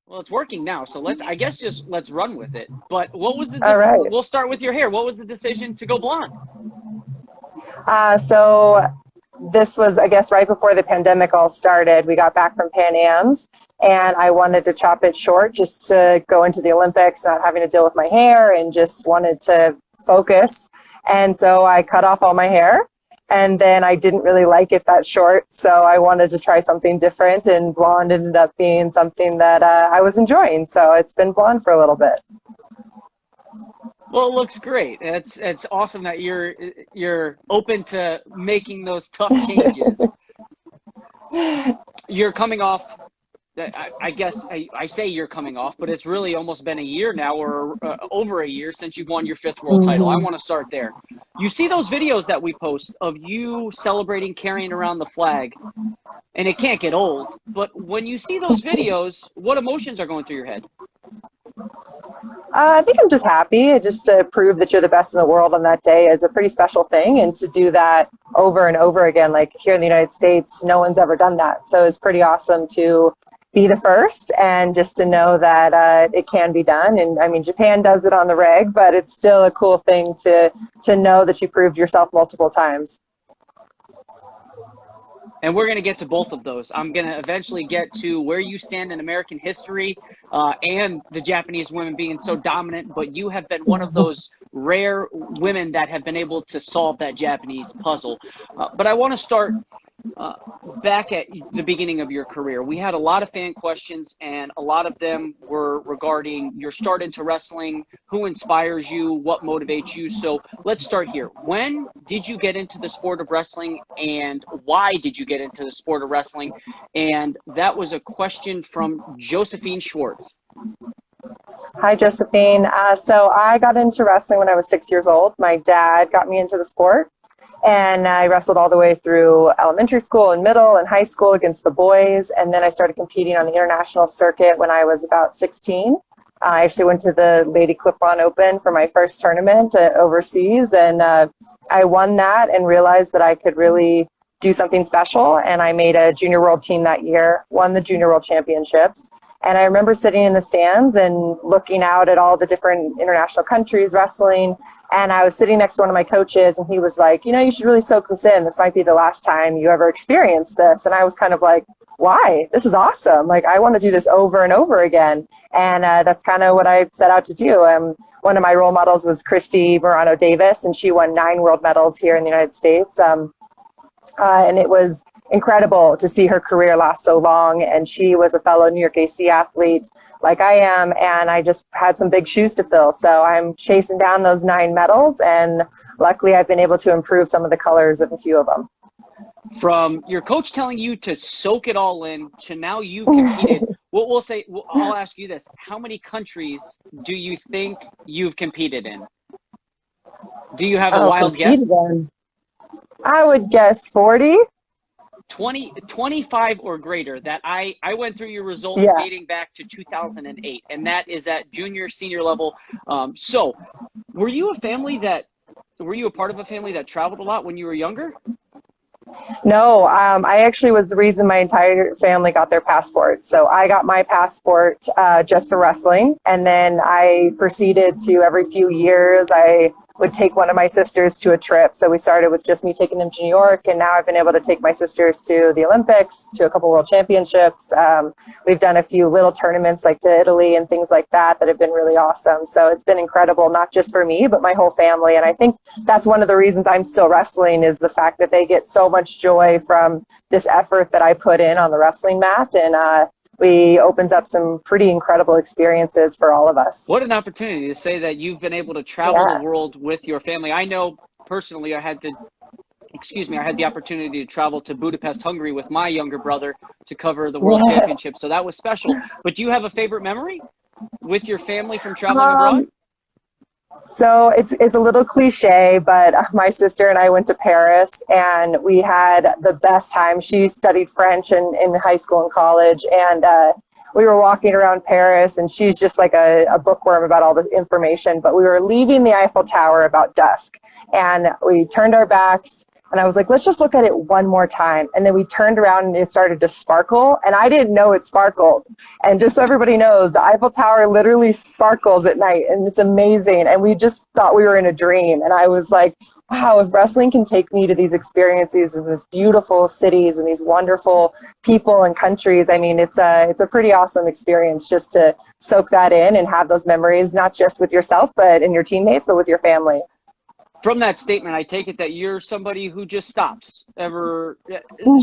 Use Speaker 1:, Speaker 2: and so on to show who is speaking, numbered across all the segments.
Speaker 1: Well, it's working now, so let's run with it. But what was the?
Speaker 2: All right.
Speaker 1: We'll start with your hair. What was the decision to go blonde?
Speaker 2: So this was, I guess, right before the pandemic all started. We got back from Pan Am's, and I wanted to chop it short just to go into the Olympics, not having to deal with my hair, and just wanted to focus. And so I cut off all my hair. And then I didn't really like it that short, so I wanted to try something different, and blonde ended up being something that I was enjoying. So it's been blonde for a little bit.
Speaker 1: Well, it looks great. It's awesome that you're open to making those tough changes. You're coming off. I guess I say you're coming off, but it's really almost been a year now, or over a year since you've won your 5th world title. I want to start there. You see those videos that we post of you celebrating, carrying around the flag, and it can't get old. But when you see those videos, what emotions are going through your head?
Speaker 2: I think I'm just happy. Just to prove that you're the best in the world on that day is a pretty special thing. And to do that over and over again, like here in the United States, no one's ever done that. So it's pretty awesome to be the first, and just to know that it can be done. And I mean, Japan does it on the reg, but it's still a cool thing to know that you proved yourself multiple times.
Speaker 1: And we're going to get to both of those. I'm going to eventually get to where you stand in American history and the Japanese women being so dominant, but you have been one of those rare women that have been able to solve that Japanese puzzle. But I want to start back at the beginning of your career. We had a lot of fan questions, and a lot of them were regarding your start into wrestling, who inspires you, what motivates you. So let's start here. When did you get into the sport of wrestling, and why did you get into the sport of wrestling? And that was a question from Josephine Schwartz.
Speaker 2: Hi, Josephine. So I got into wrestling when I was 6 years old. My dad got me into the sport. And I wrestled all the way through elementary school and middle and high school against the boys. And then I started competing on the international circuit when I was about 16. I actually went to the Lady Clip-On Open for my first tournament overseas. And I won that and realized that I could really do something special. And I made a junior world team that year, won the junior world championships. And I remember sitting in the stands and looking out at all the different international countries wrestling. And I was sitting next to one of my coaches, and he was like, you know, you should really soak this in. This might be the last time you ever experience this. And I was kind of like, why? This is awesome. Like, I want to do this over and over again. And that's kind of what I set out to do. One of my role models was Christy Morano Davis, and she won 9 world medals here in the United States. And it was incredible to see her career last so long. And she was a fellow New York AC athlete like I am, and I just had some big shoes to fill. So I'm chasing down those 9 medals, and luckily I've been able to improve some of the colors of a few of them.
Speaker 1: From your coach telling you to soak it all in to now you competed, I'll ask you this. How many countries do you think you've competed in? Do you have a wild guess?
Speaker 2: I would guess 40.
Speaker 1: 25 or greater. That I went through your results dating back to 2008, and that is at junior, senior level. So were you a part of a family that traveled a lot when you were younger?
Speaker 2: No, I actually was the reason my entire family got their passports. So I got my passport just for wrestling, and then I proceeded to every few years I would take one of my sisters to a trip. So we started with just me taking them to New York, and now I've been able to take my sisters to the Olympics, to a couple world championships. We've done a few little tournaments like to Italy and things like that have been really awesome. So it's been incredible, not just for me, but my whole family. And I think that's one of the reasons I'm still wrestling, is the fact that they get so much joy from this effort that I put in on the wrestling mat. And opens up some pretty incredible experiences for all of us.
Speaker 1: What an opportunity to say that you've been able to travel the world with your family. I know personally I had the opportunity to travel to Budapest, Hungary with my younger brother to cover the World Championship. So that was special. But do you have a favorite memory with your family from traveling abroad?
Speaker 2: So it's a little cliche, but my sister and I went to Paris, and we had the best time. She studied French in high school and college, and we were walking around Paris, and she's just like a bookworm about all the information. But we were leaving the Eiffel Tower about dusk, and we turned our backs, And I was like, let's just look at it one more time. And then we turned around and it started to sparkle. And I didn't know it sparkled. And just so everybody knows, the Eiffel Tower literally sparkles at night. And it's amazing. And we just thought we were in a dream. And I was like, wow, if wrestling can take me to these experiences in these beautiful cities and these wonderful people and countries, I mean, it's a pretty awesome experience just to soak that in and have those memories, not just with yourself, but in your teammates, but with your family.
Speaker 1: From that statement, I take it that you're somebody who just stops ever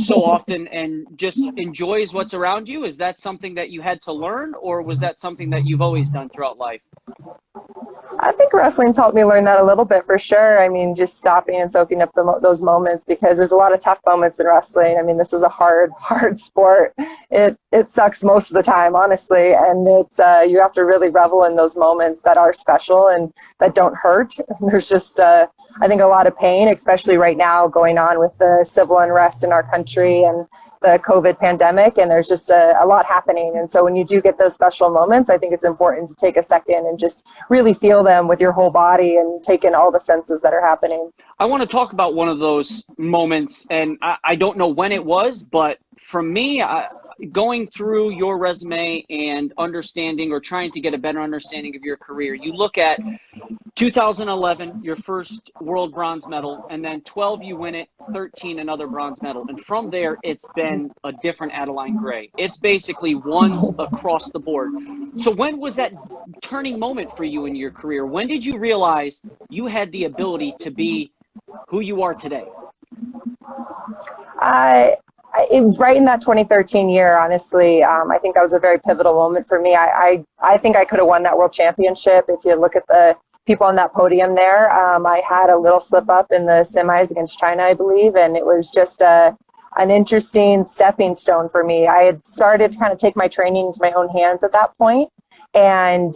Speaker 1: so often and just enjoys what's around you. Is that something that you had to learn, or was that something that you've always done throughout life?
Speaker 2: I think wrestling's helped me learn that a little bit for sure. I mean, just stopping and soaking up those moments, because there's a lot of tough moments in wrestling. I mean, this is a hard sport. It sucks most of the time, honestly, and it's you have to really revel in those moments that are special and that don't hurt. There's just I think a lot of pain, especially right now going on with the civil unrest in our country and the COVID pandemic, and there's just a lot happening. And so when you do get those special moments, I think it's important to take a second and just really feel them with your whole body and take in all the senses that are happening.
Speaker 1: I want to talk about one of those moments, and I don't know when it was, but for me, going through your resume and understanding or trying to get a better understanding of your career, you look at 2011, your first world bronze medal, and then 12, you win it, 13, another bronze medal. And from there, it's been a different Adeline Gray. It's basically ones across the board. So when was that turning moment for you in your career? When did you realize you had the ability to be who you are today? Right
Speaker 2: in that 2013 year, honestly, I think that was a very pivotal moment for me. I think I could have won that world championship. If you look at the people on that podium there, I had a little slip up in the semis against China, I believe, and it was just an interesting stepping stone for me. I had started to kind of take my training into my own hands at that point, and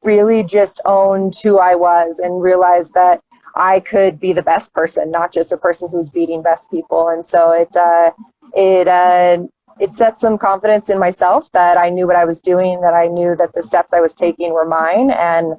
Speaker 2: really just owned who I was and realized that I could be the best person, not just a person who's beating best people. And so it set some confidence in myself that I knew what I was doing, that I knew that the steps I was taking were mine. And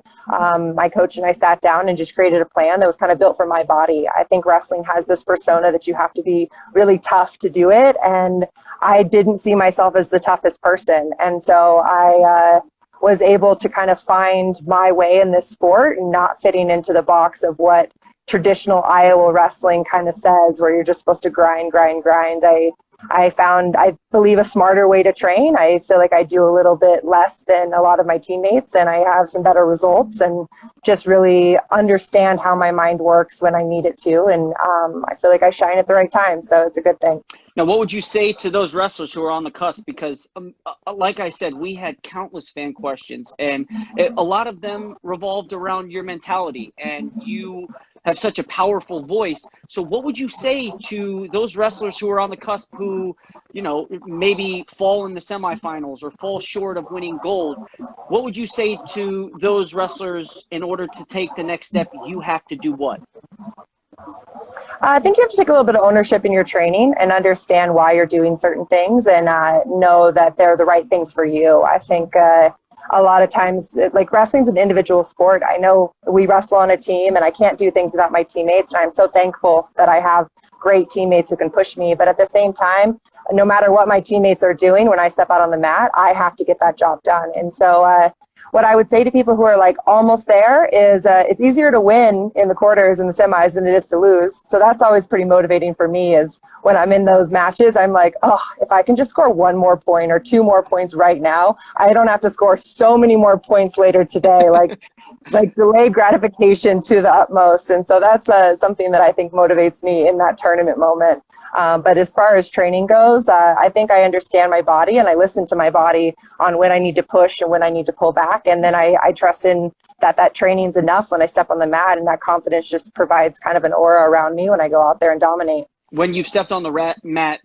Speaker 2: my coach and I sat down and just created a plan that was kind of built for my body. I think wrestling has this persona that you have to be really tough to do it. And I didn't see myself as the toughest person. And so I was able to kind of find my way in this sport and not fitting into the box of what traditional Iowa wrestling kind of says, where you're just supposed to grind. I found, I believe, a smarter way to train. I feel like I do a little bit less than a lot of my teammates, and I have some better results, and just really understand how my mind works when I need it to. And I feel like I shine at the right time, so it's a good thing.
Speaker 1: Now, what would you say to those wrestlers who are on the cusp? Because like I said, we had countless fan questions, and a lot of them revolved around your mentality, and you have such a powerful voice. So what would you say to those wrestlers who are on the cusp who, you know, maybe fall in the semifinals or fall short of winning gold? What would you say to those wrestlers in order to take the next step? You have to do what?
Speaker 2: I think you have to take a little bit of ownership in your training and understand why you're doing certain things, and know that they're the right things for you. I think a lot of times, like, wrestling's an individual sport. I know we wrestle on a team, and I can't do things without my teammates, and I'm so thankful that I have great teammates who can push me. But at the same time, no matter what my teammates are doing, when I step out on the mat, I have to get that job done. And so what I would say to people who are like almost there is it's easier to win in the quarters and the semis than it is to lose. So that's always pretty motivating for me, is when I'm in those matches, I'm like, oh, if I can just score one more point or two more points right now, I don't have to score so many more points later today. Like delayed gratification to the utmost. And so that's something that I think motivates me in that tournament moment. But as far as training goes, I think I understand my body, and I listen to my body on when I need to push and when I need to pull back. And then I trust in that training's enough when I step on the mat, and that confidence just provides kind of an aura around me when I go out there and dominate. When
Speaker 1: you've stepped on the mat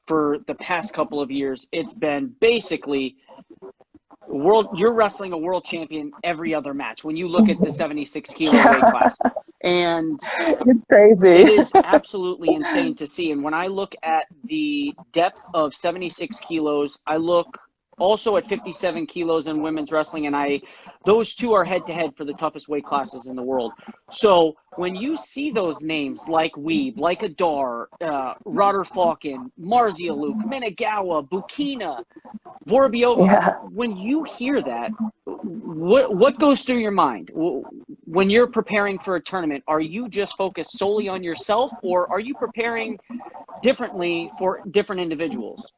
Speaker 1: for the past couple of years, it's been basically you're wrestling a world champion every other match when you look at the 76 kilo weight class. And
Speaker 2: it's crazy.
Speaker 1: It is absolutely insane to see. And when I look at the depth of 76 kilos, I look also at 57 kilos in women's wrestling, and those two are head to head for the toughest weight classes in the world. So when you see those names like Weeb, like Adar, Rotter Falcon, Marzia Luke, Menagawa, Bukina, Vorobyova, when you hear that, what goes through your mind when you're preparing for a tournament? Are you just focused solely on yourself, or are you preparing differently for different individuals?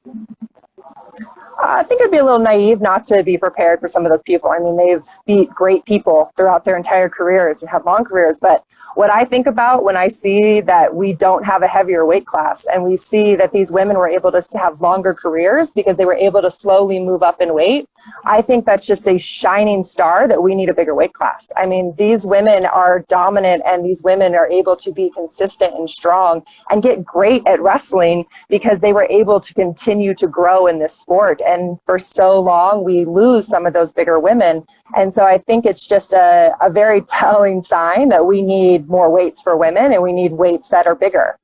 Speaker 2: I think it'd be a little naive not to be prepared for some of those people. I mean, they've beat great people throughout their entire careers and have long careers. But what I think about when I see that we don't have a heavier weight class, and we see that these women were able to have longer careers because they were able to slowly move up in weight, I think that's just a shining star that we need a bigger weight class. I mean, these women are dominant, and these women are able to be consistent and strong and get great at wrestling because they were able to continue to grow in this sport. And for so long, we lose some of those bigger women. And so I think it's just a very telling sign that we need more weights for women, and we need weights that are bigger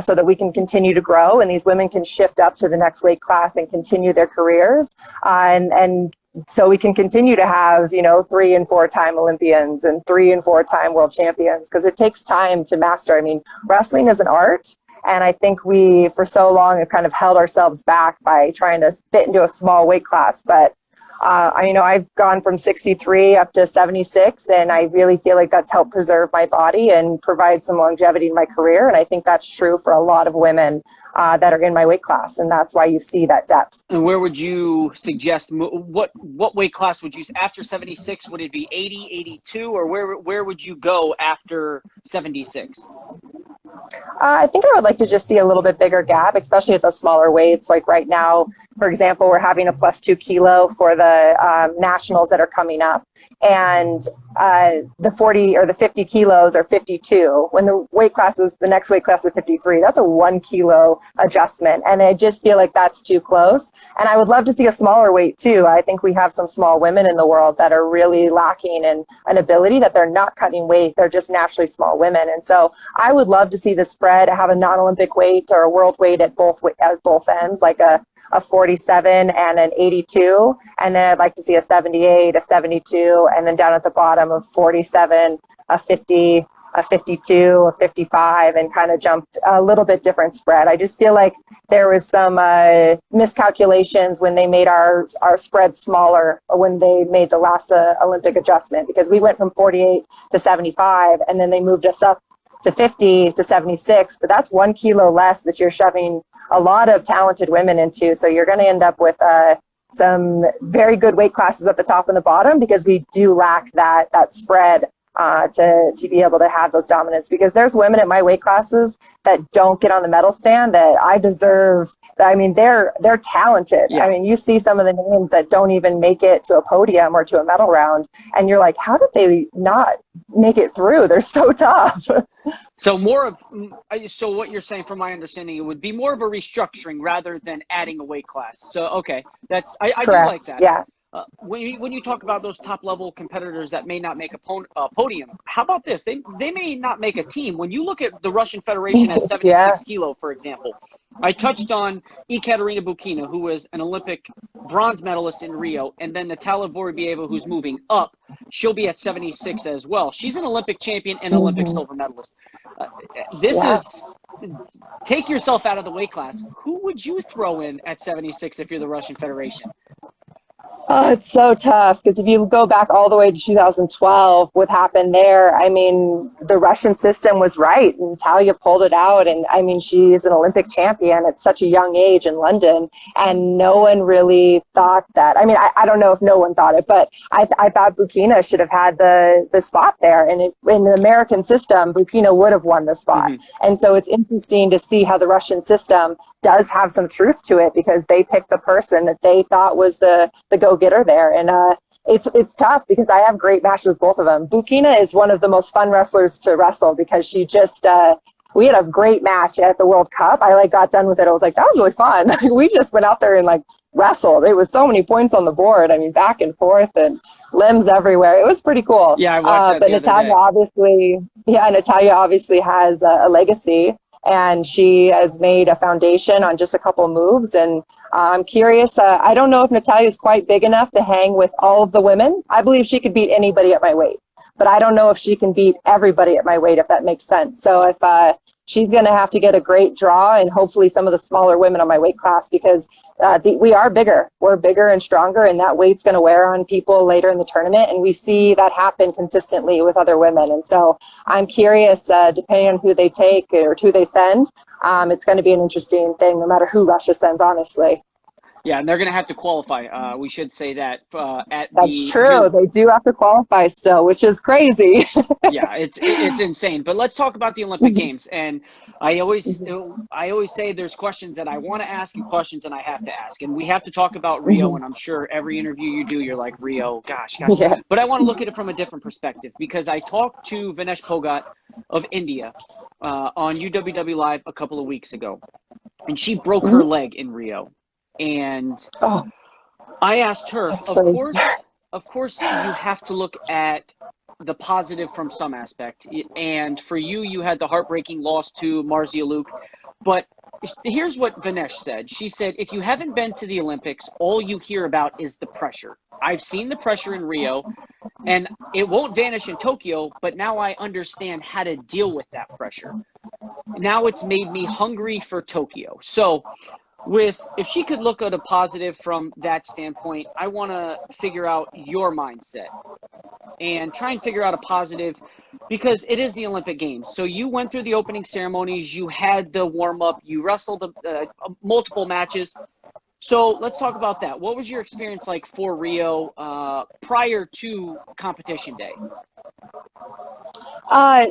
Speaker 2: so that we can continue to grow, and these women can shift up to the next weight class and continue their careers. And so we can continue to have, 3 and 4 time Olympians and 3 and 4 time world champions, because it takes time to master. I mean, wrestling is an art. And I think we, for so long, have kind of held ourselves back by trying to fit into a small weight class. But, I've gone from 63 up to 76, and I really feel like that's helped preserve my body and provide some longevity in my career. And I think that's true for a lot of women that are in my weight class. And that's why you see that depth.
Speaker 1: And where would you suggest, what weight class would you, after 76, would it be 80, 82, or where would you go after 76?
Speaker 2: I think I would like to just see a little bit bigger gap, especially at those smaller weights. Like right now, for example, we're having a +2 kilo for the nationals that are coming up. And the 40 or the 50 kilos are 52. When the next weight class is 53, that's a 1 kilo adjustment. And I just feel like that's too close. And I would love to see a smaller weight too. I think we have some small women in the world that are really lacking in an ability, that they're not cutting weight. They're just naturally small women. And so I would love to see the spread, have a non-Olympic weight or a world weight at both ends, like a 47 and an 82, and then I'd like to see a 78, a 72, and then down at the bottom of 47, a 50, a 52, a 55, and kind of jump a little bit different spread. I just feel like there was some miscalculations when they made our spread smaller, or when they made the last Olympic adjustment, because we went from 48 to 75, and then they moved us up to 50 to 76, but that's 1 kilo less that you're shoving a lot of talented women into. So you're going to end up with some very good weight classes at the top and the bottom, because we do lack that spread to be able to have those dominants. Because there's women at my weight classes that don't get on the medal stand that I deserve. I mean, they're talented. Yeah. I mean, you see some of the names that don't even make it to a podium or to a medal round, and you're like, how did they not make it through? They're so tough.
Speaker 1: So what you're saying, from my understanding, it would be more of a restructuring rather than adding a weight class. So, okay, I do like that.
Speaker 2: Yeah.
Speaker 1: When you talk about those top level competitors that may not make a podium, how about this? They may not make a team. When you look at the Russian Federation at 76 kilo, for example, I touched on Ekaterina Bukina, who was an Olympic bronze medalist in Rio, and then Natalia Vorobyeva, who's moving up. She'll be at 76 as well. She's an Olympic champion and Olympic silver medalist. Take yourself out of the weight class. Who would you throw in at 76 if you're the Russian Federation?
Speaker 2: Oh, it's so tough, because if you go back all the way to 2012, what happened there, I mean, the Russian system was right. Natalia pulled it out, and I mean, she's an Olympic champion at such a young age in London, and no one really thought that. I mean, I don't know if no one thought it, but I thought Bukina should have had the spot there, and in the American system, Bukina would have won the spot. Mm-hmm. And so it's interesting to see how the Russian system does have some truth to it, because they picked the person that they thought was the go-getter there. And it's tough, because I have great matches with both of them. Bukina is one of the most fun wrestlers to wrestle, because she just we had a great match at the World Cup. I got done with it. I was like, that was really fun. We just went out there and wrestled. It was so many points on the board. I mean, back and forth and limbs everywhere. It was pretty cool.
Speaker 1: Yeah, I watched that
Speaker 2: but Natalia obviously has a legacy. and she has made a foundation on just a couple moves. And I'm curious, I don't know if Natalia is quite big enough to hang with all of the women. I believe she could beat anybody at my weight, but I don't know if she can beat everybody at my weight, if that makes sense. So if she's going to have to get a great draw, and hopefully some of the smaller women on my weight class, because we are bigger. We're bigger and stronger, and that weight's going to wear on people later in the tournament. And we see that happen consistently with other women. And so I'm curious, depending on who they take or who they send, it's going to be an interesting thing, no matter who Russia sends, honestly.
Speaker 1: Yeah, and they're going to have to qualify. We should say that
Speaker 2: That's true. They do have to qualify still, which is crazy.
Speaker 1: Yeah, it's insane. But let's talk about the Olympic Games. And I always say there's questions that I want to ask and questions that I have to ask. And we have to talk about Rio. And I'm sure every interview you do, you're like, Rio, gosh.
Speaker 2: Yeah.
Speaker 1: But I want to look at it from a different perspective, because I talked to Vinesh Phogat of India on UWW Live a couple of weeks ago, and she broke her leg in Rio. And I asked her, of course, you have to look at the positive from some aspect. And for you, you had the heartbreaking loss to Marzialuk. But here's what Vinesh said. She said, if you haven't been to the Olympics, all you hear about is the pressure. I've seen the pressure in Rio, and it won't vanish in Tokyo, but now I understand how to deal with that pressure. Now it's made me hungry for Tokyo. So if she could look at a positive from that standpoint, I want to figure out your mindset and try and figure out a positive, because it is the Olympic Games. So you went through the opening ceremonies, you had the warm-up, you wrestled multiple matches. So let's talk about that. What was your experience like for Rio prior to competition day?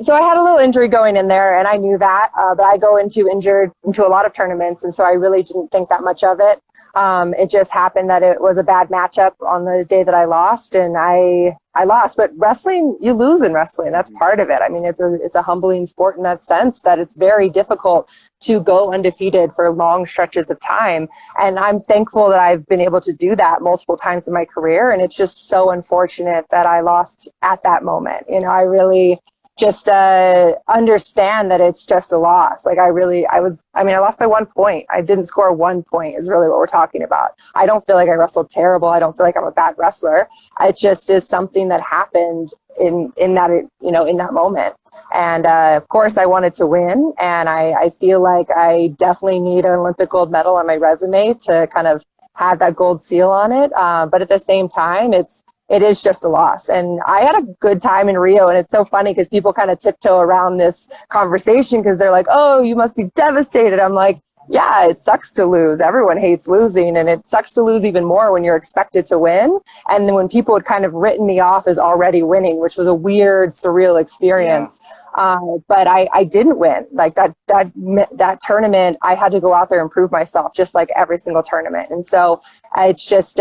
Speaker 2: So I had a little injury going in there, and I knew that, but I go injured into a lot of tournaments, and so I really didn't think that much of it. It just happened that it was a bad matchup on the day that I lost, and I lost. But wrestling, you lose in wrestling. That's part of it. I mean, it's a humbling sport in that sense, that it's very difficult to go undefeated for long stretches of time. And I'm thankful that I've been able to do that multiple times in my career. And it's just so unfortunate that I lost at that moment. You know, I really just understand that it's just a loss. Like I lost by 1 point. I didn't score 1 point is really what we're talking about. I don't feel like I wrestled terrible. I don't feel like I'm a bad wrestler. It just is something that happened in that moment. And of course I wanted to win. And I feel like I definitely need an Olympic gold medal on my resume to kind of have that gold seal on it. But at the same time, it is just a loss. And I had a good time in Rio. And it's so funny because people kind of tiptoe around this conversation because they're like, oh, you must be devastated. I'm like, yeah, it sucks to lose. Everyone hates losing. And it sucks to lose even more when you're expected to win. And then when people had kind of written me off as already winning, which was a weird, surreal experience. Yeah. But I didn't win. Like that tournament, I had to go out there and prove myself just like every single tournament. And so it's just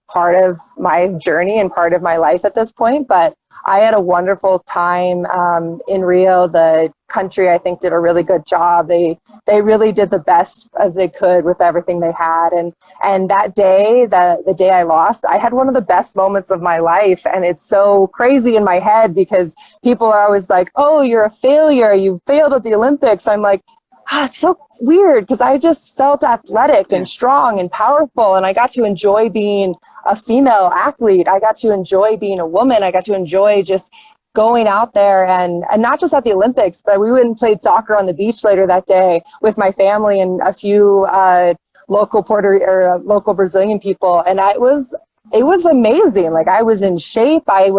Speaker 2: part of my journey and part of my life at this point. But I had a wonderful time in Rio. The country, I think, did a really good job. They really did the best as they could with everything they had. And that day, the day I lost, I had one of the best moments of my life. And it's so crazy in my head because people are always like, oh, you're a failure. You failed at the Olympics. I'm like, it's so weird because I just felt athletic and strong and powerful. And I got to enjoy being a female athlete. I got to enjoy being a woman. I got to enjoy just going out there and not just at the Olympics, but we went and played soccer on the beach later that day with my family and a few local Brazilian people. And it was amazing. Like I was in shape. I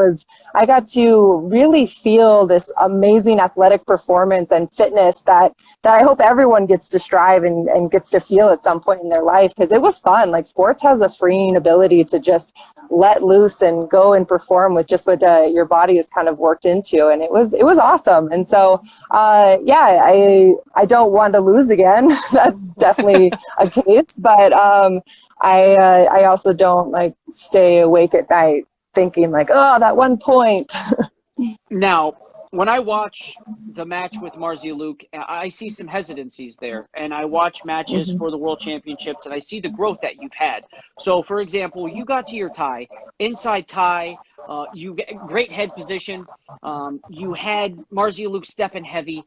Speaker 2: got to really feel this amazing athletic performance and fitness that I hope everyone gets to strive and gets to feel at some point in their life, because it was fun. Like sports has a freeing ability to just let loose and go and perform with just what your body is kind of worked into. And it was awesome. And so, I don't want to lose again. That's definitely a case, but, I also don't like stay awake at night thinking like, oh, that 1 point.
Speaker 1: Now, when I watch the match with Marzialuk, I see some hesitancies there. And I watch matches for the World Championships, and I see the growth that you've had. So, for example, you got to your tie, inside tie, You get great head position. You had Marzia Luke stepping heavy.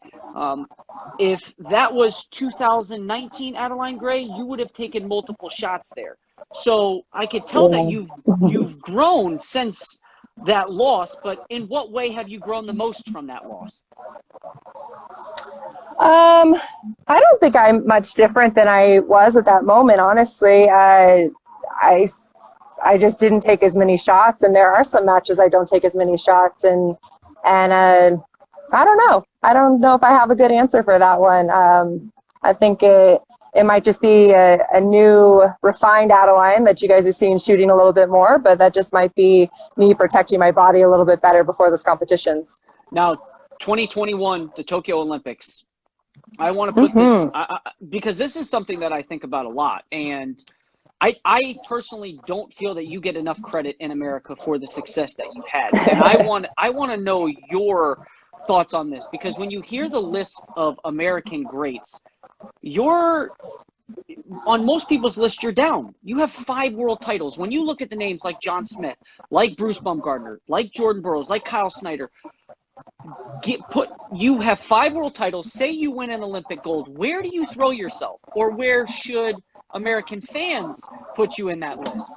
Speaker 1: If that was 2019 Adeline Gray, you would have taken multiple shots there. So I could tell that you've grown since that loss, but in what way have you grown the most from that loss?
Speaker 2: I don't think I'm much different than I was at that moment, honestly. I just didn't take as many shots, and there are some matches I don't take as many shots, and I don't know. I don't know if I have a good answer for that one. I think it might just be a new refined Adeline that you guys are seeing shooting a little bit more, but that just might be me protecting my body a little bit better before those competitions.
Speaker 1: Now, 2021, the Tokyo Olympics. I want to put this because this is something that I think about a lot, and I personally don't feel that you get enough credit in America for the success that you've had. And I want to know your thoughts on this, because when you hear the list of American greats, you're on most people's list, you're down. You have 5 world titles. When you look at the names like John Smith, like Bruce Baumgartner, like Jordan Burroughs, like Kyle Snyder, you have 5 world titles. Say you win an Olympic gold. Where do you throw yourself, or where should American fans put you in that list?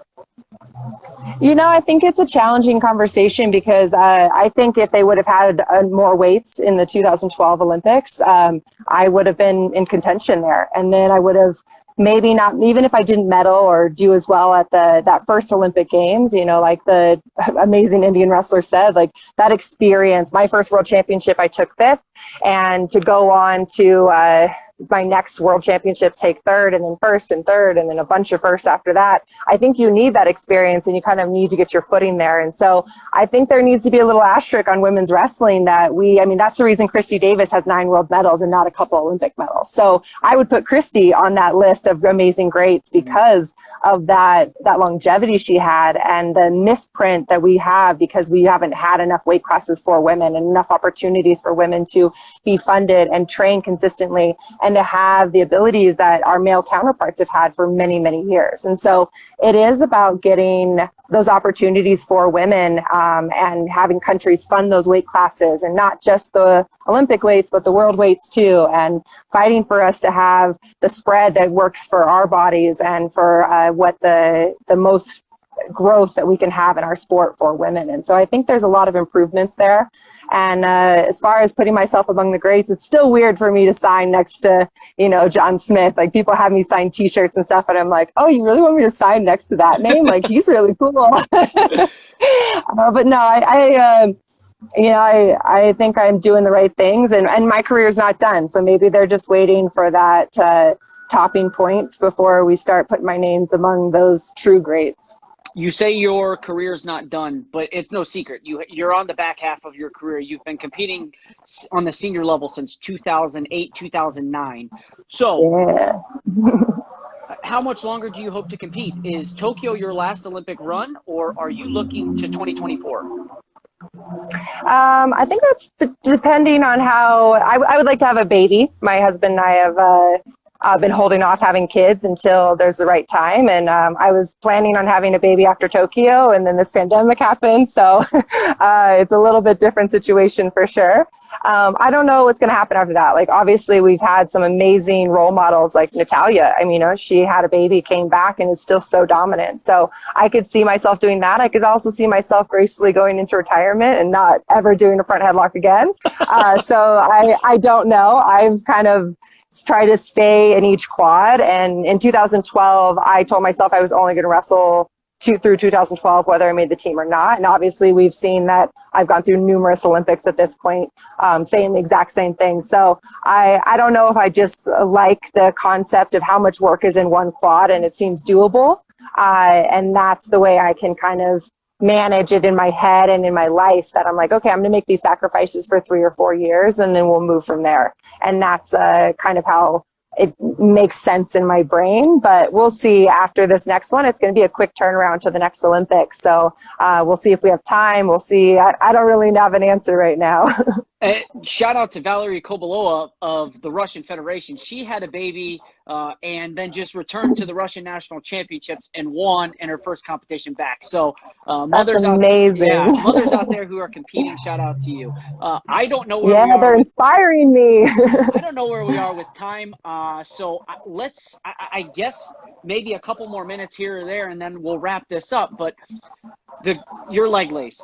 Speaker 2: You know, I think it's a challenging conversation because I think if they would have had more weights in the 2012 Olympics, I would have been in contention there. And then I would have maybe not, even if I didn't medal or do as well at that first Olympic Games, you know, like the amazing Indian wrestler said, like that experience, my first world championship, I took 5th, and to go on to my next world championship, take 3rd, and then 1st and 3rd, and then a bunch of firsts after that. I think you need that experience, and you kind of need to get your footing there. And so I think there needs to be a little asterisk on women's wrestling that that's the reason Christy Davis has 9 world medals and not a couple Olympic medals. So I would put Christy on that list of amazing greats because of that longevity she had, and the misprint that we have because we haven't had enough weight classes for women and enough opportunities for women to be funded and train consistently, and to have the abilities that our male counterparts have had for many, many years. And so it is about getting those opportunities for women, and having countries fund those weight classes, and not just the Olympic weights, but the world weights too, and fighting for us to have the spread that works for our bodies and for what the most growth that we can have in our sport for women. And so I think there's a lot of improvements there. And as far as putting myself among the greats, it's still weird for me to sign next to, John Smith. Like, people have me sign t-shirts and stuff, and I'm like, oh, you really want me to sign next to that name? Like, he's really cool. But no, I think I'm doing the right things, and my career is not done. So maybe they're just waiting for that topping point before we start putting my names among those true greats.
Speaker 1: You say your career's not done, but it's no secret. You're on the back half of your career. You've been competing on the senior level since 2008, 2009. So yeah. How much longer do you hope to compete? Is Tokyo your last Olympic run, or are you looking to 2024?
Speaker 2: I think that's depending on how I would like to have a baby. My husband and I have been holding off having kids until there's the right time. And I was planning on having a baby after Tokyo, and then this pandemic happened. So it's a little bit different situation for sure. I don't know what's going to happen after that. Like, obviously we've had some amazing role models like Natalia. I mean, she had a baby, came back, and is still so dominant. So I could see myself doing that. I could also see myself gracefully going into retirement and not ever doing a front headlock again. So I don't know. I've kind of try to stay in each quad. And in 2012, I told myself I was only going to wrestle through 2012, whether I made the team or not. And obviously we've seen that I've gone through numerous Olympics at this point, saying the exact same thing. So I don't know if I just like the concept of how much work is in one quad, and it seems doable. And that's the way I can kind of manage it in my head and in my life, that I'm like, okay, I'm going to make these sacrifices for 3 or 4 years, and then we'll move from there. And that's kind of how it makes sense in my brain. But we'll see after this next one. It's going to be a quick turnaround to the next Olympics. So we'll see if we have time. We'll see. I don't really have an answer right now.
Speaker 1: Shout out to Valerie Kobalova of the Russian Federation. She had a baby and then just returned to the Russian National Championships and won in her first competition back. So
Speaker 2: That's amazing.
Speaker 1: mothers out there who are competing, shout out to you. I don't know where we are.
Speaker 2: They're inspiring me.
Speaker 1: I don't know where we are with time. So I guess maybe a couple more minutes here or there, and then we'll wrap this up. But your leg lace.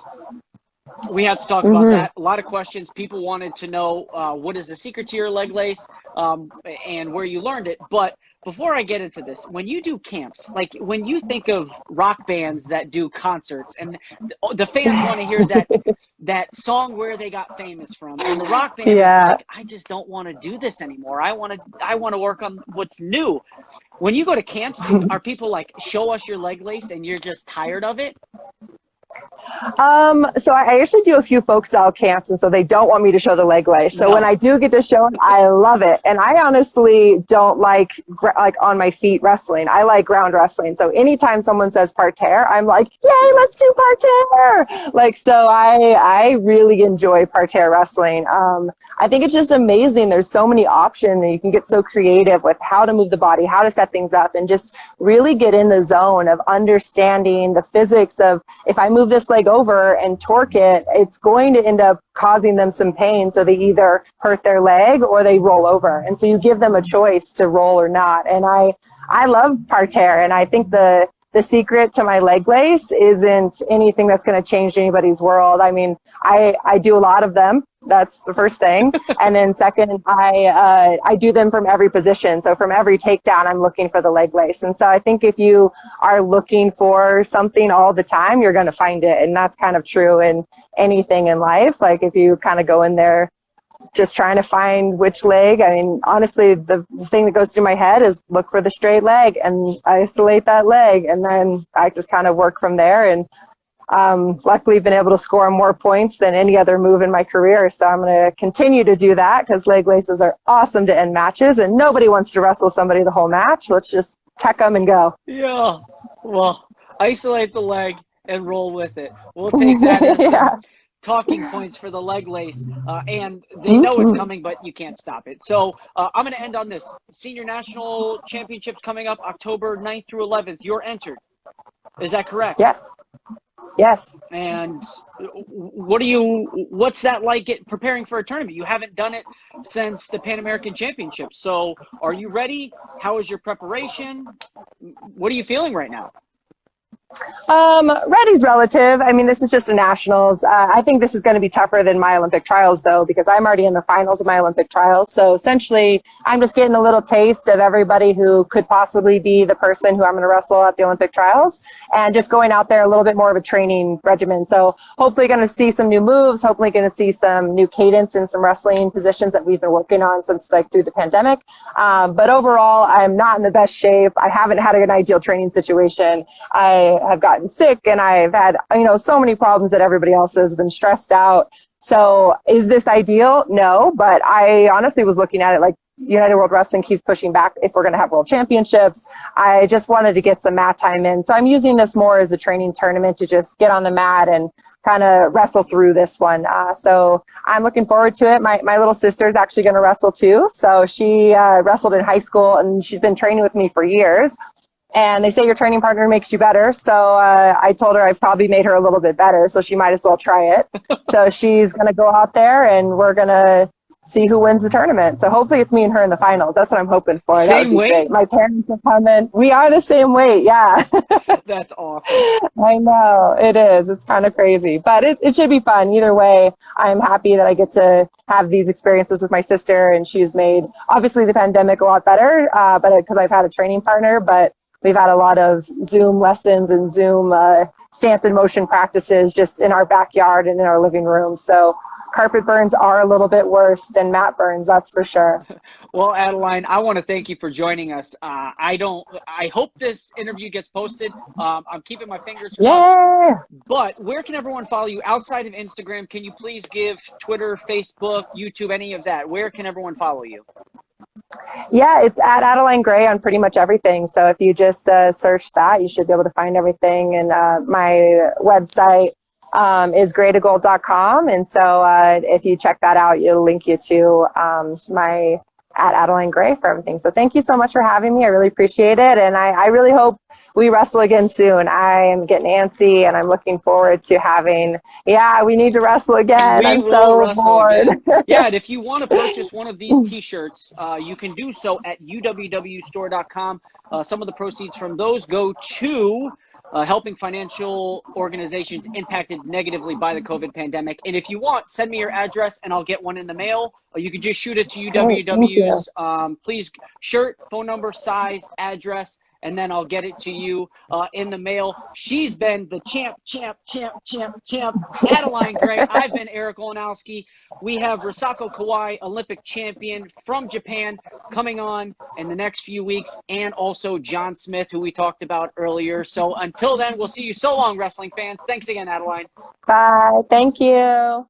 Speaker 1: We have to talk about that. A lot of questions. People wanted to know what is the secret to your leg lace and where you learned it. But before I get into this, when you do camps, like when you think of rock bands that do concerts and the fans want to hear that song where they got famous from, and the rock band is like, I just don't want to do this anymore. I want to work on what's new. When you go to camps, are people like, show us your leg lace and you're just tired of it?
Speaker 2: So I actually do a few folk style camps, and so they don't want me to show the leg lace. So when I do get to show it, I love it. And I honestly don't like on my feet wrestling. I like ground wrestling. So anytime someone says parterre, I'm like, yay, let's do parterre. Like, so I really enjoy parterre wrestling. I think it's just amazing. There's so many options, and you can get so creative with how to move the body, how to set things up, and just really get in the zone of understanding the physics of, if I move this leg over and torque it, it's going to end up causing them some pain. So they either hurt their leg or they roll over. And so you give them a choice to roll or not. And I love parterre. And I think the secret to my leg lace isn't anything that's going to change anybody's world. I mean, I do a lot of them. That's the first thing. And then second, I do them from every position. So from every takedown, I'm looking for the leg lace. And so I think if you are looking for something all the time, you're going to find it. And that's kind of true in anything in life. Like if you kind of go in there just trying to find which leg, I mean, honestly, the thing that goes through my head is look for the straight leg and isolate that leg. And then I just kind of work from there. And luckily been able to score more points than any other move in my career. So I'm going to continue to do that because leg laces are awesome to end matches, and nobody wants to wrestle somebody the whole match. Let's just tech them and go.
Speaker 1: Yeah. Well, isolate the leg and roll with it. We'll take that as talking points for the leg lace. And they know it's coming, but you can't stop it. So I'm going to end on this. Senior National Championships coming up October 9th through 11th. You're entered. Is that correct?
Speaker 2: Yes.
Speaker 1: And what's that like preparing for a tournament? You haven't done it since the Pan American Championships. So are you ready? How is your preparation? What are you feeling right now?
Speaker 2: Ready's relative. I mean, this is just a nationals. I think this is going to be tougher than my Olympic trials, though, because I'm already in the finals of my Olympic trials. So essentially, I'm just getting a little taste of everybody who could possibly be the person who I'm going to wrestle at the Olympic trials, and just going out there a little bit more of a training regimen. So hopefully going to see some new moves, hopefully going to see some new cadence and some wrestling positions that we've been working on since through the pandemic. But overall, I'm not in the best shape. I haven't had an ideal training situation. I have gotten sick, and I've had, so many problems that everybody else has been stressed out. So is this ideal? No, but I honestly was looking at it like United World Wrestling keeps pushing back if we're going to have world championships. I just wanted to get some mat time in. So I'm using this more as a training tournament to just get on the mat and kind of wrestle through this one. So I'm looking forward to it. My little sister is actually going to wrestle too. So she wrestled in high school, and she's been training with me for years. And they say your training partner makes you better. So I told her I've probably made her a little bit better, so she might as well try it. So she's going to go out there, and we're going to see who wins the tournament. So hopefully it's me and her in the finals. That's what I'm hoping for.
Speaker 1: Same weight?
Speaker 2: Great. My parents are coming. We are the same weight, yeah.
Speaker 1: That's awesome.
Speaker 2: I know, it is. It's kind of crazy. But it should be fun. Either way, I'm happy that I get to have these experiences with my sister, and she's made, obviously, the pandemic a lot better, but because I've had a training partner, but we've had a lot of Zoom lessons and Zoom stance and motion practices just in our backyard and in our living room. So carpet burns are a little bit worse than mat burns, that's for sure.
Speaker 1: Well, Adeline, I want to thank you for joining us. I hope this interview gets posted. I'm keeping my fingers crossed.
Speaker 2: Yeah.
Speaker 1: But where can everyone follow you outside of Instagram? Can you please give Twitter, Facebook, YouTube, any of that? Where can everyone follow you?
Speaker 2: Yeah, it's at Adeline Gray on pretty much everything. So if you just search that, you should be able to find everything. And my website, is graytogold.com. And so if you check that out, it'll link you to my at Adeline Gray for everything. So thank you so much for having me. I really appreciate it. And I really hope we wrestle again soon. I am getting antsy and I'm looking forward to having, we need to wrestle again. I'm so bored.
Speaker 1: Yeah, and if you want to purchase one of these t-shirts, you can do so at uwwstore.com. Some of the proceeds from those go to helping financial organizations impacted negatively by the COVID pandemic. And if you want, send me your address and I'll get one in the mail. Or you could just shoot it to UWW's please shirt, phone number, size, address, and then I'll get it to you in the mail. She's been the champ, Adeline Gray. I've been Eric Olenowski. We have Risako Kawai, Olympic champion from Japan, coming on in the next few weeks, and also John Smith, who we talked about earlier. So until then, we'll see you. So long, wrestling fans. Thanks again, Adeline.
Speaker 2: Bye. Thank you.